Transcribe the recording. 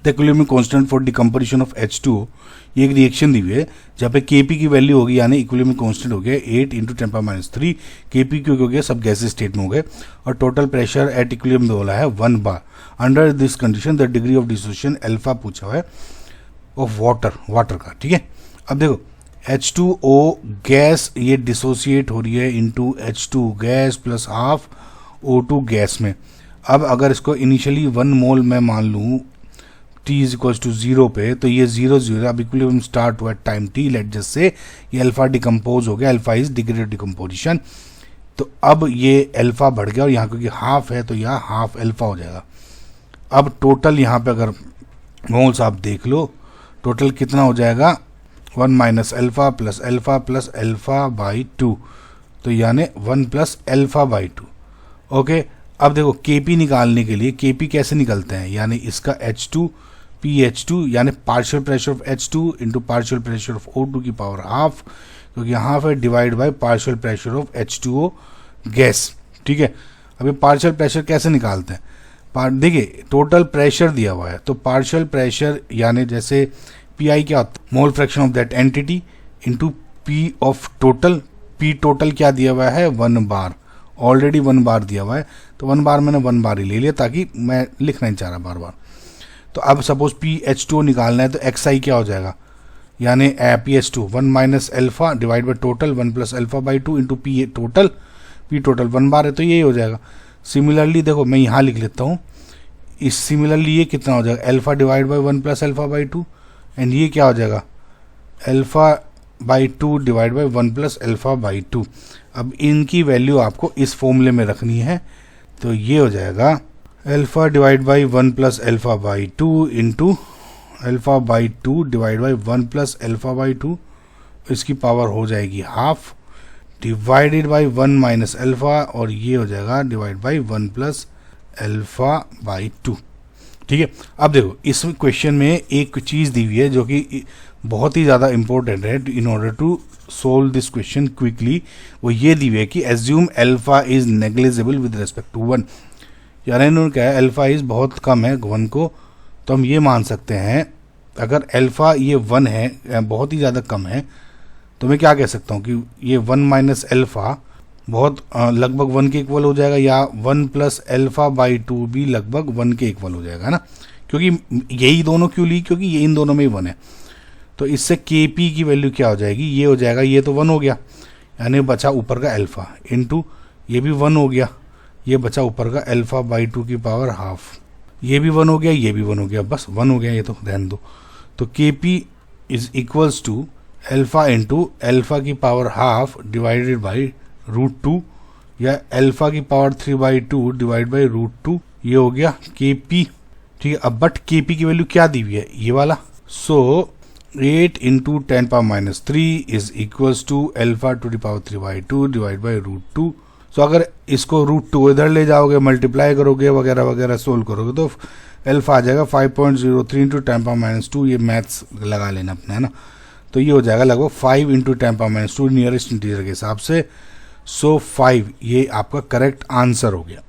The equilibrium constant for decomposition of H2O, ये एक reaction दी हुई है जहाँ पे Kp की वैल्यू होगी, यानी इक्विलिब्रियम कांस्टेंट हो गया 8 × 10⁻³ Kp क्यों हो गया, सब गैसेज स्टेट में हो गए, और टोटल प्रेशर एट इक्विलिब्रियम बोला है 1 bar. Under this condition the degree of dissociation alpha पूछा हुआ है ऑफ वाटर का। ठीक है, अब देखो H2O गैस ये डिसोसिएट हो रही है into H2 gas plus half O2 gas में। अब अगर इसको इनिशियली 1 मोल मैं मान लूँ T = 0 पे, तो ये 0 0 अब इक्विलिब्रियम स्टार्ट हुआ time T, let just say ये अल्फा डिकम्पोज हो गया, alpha is degree of decomposition. तो अब ये अल्फा बढ़ गया और यहाँ क्योंकि हाफ है तो यहाँ हाफ अल्फा हो जाएगा। अब टोटल यहाँ पे अगर मोल्स आप देख लो, टोटल कितना हो जाएगा 1 - alpha plus alpha plus alpha by 2, तो यानी 1 + अल्फा/2। ओके, अब देखो Kp निकालने के लिए Kp कैसे निकलते हैं, यानी इसका H2 PH2 यानी partial pressure of H2 into partial pressure of O2 की पावर हाफ, क्योंकि हाफ है divide by partial pressure of H2O gas. ठीक है, अभी पार्शियल प्रेशर कैसे निकालते हैं, देखिए टोटल प्रेशर दिया हुआ है, तो पार्शियल प्रेशर यानी जैसे पी क्या होता है, mole fraction of that entity into P of total. P total क्या दिया हुआ है 1 बार, ऑलरेडी 1 बार दिया हुआ है, तो 1 बार मैंने 1 बार ही ले लिया ताकि मैं लिखना नहीं चाह रहा बार बार। तो अब सपोज PH2 निकालना है तो XI क्या हो जाएगा, यानी PH2 1 - alpha divide by total 1 + अल्फा/2 into P total. P total 1 bar है तो यही हो जाएगा। सिमिलरली देखो मैं यहाँ लिख लेता हूँ, इस सिमिलरली ये कितना हो जाएगा अल्फा डिवाइड बाई 1 + अल्फा/2, एंड ये क्या हो जाएगा अल्फा/2 डिवाइड बाई 1 + अल्फा/2। अब इनकी वैल्यू आपको इस फॉर्मूले में रखनी है, तो ये हो जाएगा अल्फा डिवाइड बाई 1 + अल्फा/2 इंटू अल्फा/2 डिवाइड बाई 1 + अल्फा/2, इसकी पावर हो जाएगी हाफ डिवाइडेड बाई 1 - अल्फा, और ये हो जाएगा डिवाइड बाई 1 + अल्फा/2। ठीक है, अब देखो इस क्वेश्चन में एक चीज़ दी हुई है जो कि बहुत ही ज़्यादा इंपॉर्टेंट है in order to solve this question quickly. वो ये दी हुई है कि assume alpha is negligible with respect to 1, यानी इन्होंने कहा है अल्फा इज बहुत कम है 1 को, तो हम ये मान सकते हैं अगर अल्फा ये 1 है बहुत ही ज़्यादा कम है, तो मैं क्या कह सकता हूँ कि ये 1 - अल्फा बहुत लगभग 1 के इक्वल हो जाएगा, या 1 + अल्फा/2 भी लगभग 1 के इक्वल हो जाएगा ना, क्योंकि यही दोनों क्यों ली, क्योंकि ये इन दोनों में ही 1 है। तो इससे Kp की वैल्यू क्या हो जाएगी, ये हो जाएगा, ये तो 1 हो गया, यानी बचा ऊपर का अल्फा इंटू ये भी 1 हो गया, ये बचा ऊपर का अल्फा/2 की पावर हाफ, ये भी 1 हो गया, ये भी 1 हो गया, बस 1 हो गया, ये तो ध्यान दो। तो Kp = अल्फा इंटू अल्फा की पावर हाफ डिवाइडेड बाई √2, या अल्फा की पावर 3/2 डिवाइड बाई √2, ये हो गया Kp। ठीक है, अब बट Kp की वैल्यू क्या दी हुई है, ये वाला, so 8 × 10⁻³ is equals to alpha to the power 3/2 divide by √2। So अगर इसको √2 इधर ले जाओगे, मल्टीप्लाई करोगे वगैरह वगैरह सोल्व करोगे, तो अल्फा आ जाएगा 5.03 × 10⁻², ये मैथ्स लगा लेना अपना, है ना। तो ये हो जाएगा लगभग 5 × 10⁻² नियरेस्ट इंटीजर के हिसाब से। सो 5 ये आपका करेक्ट आंसर हो गया।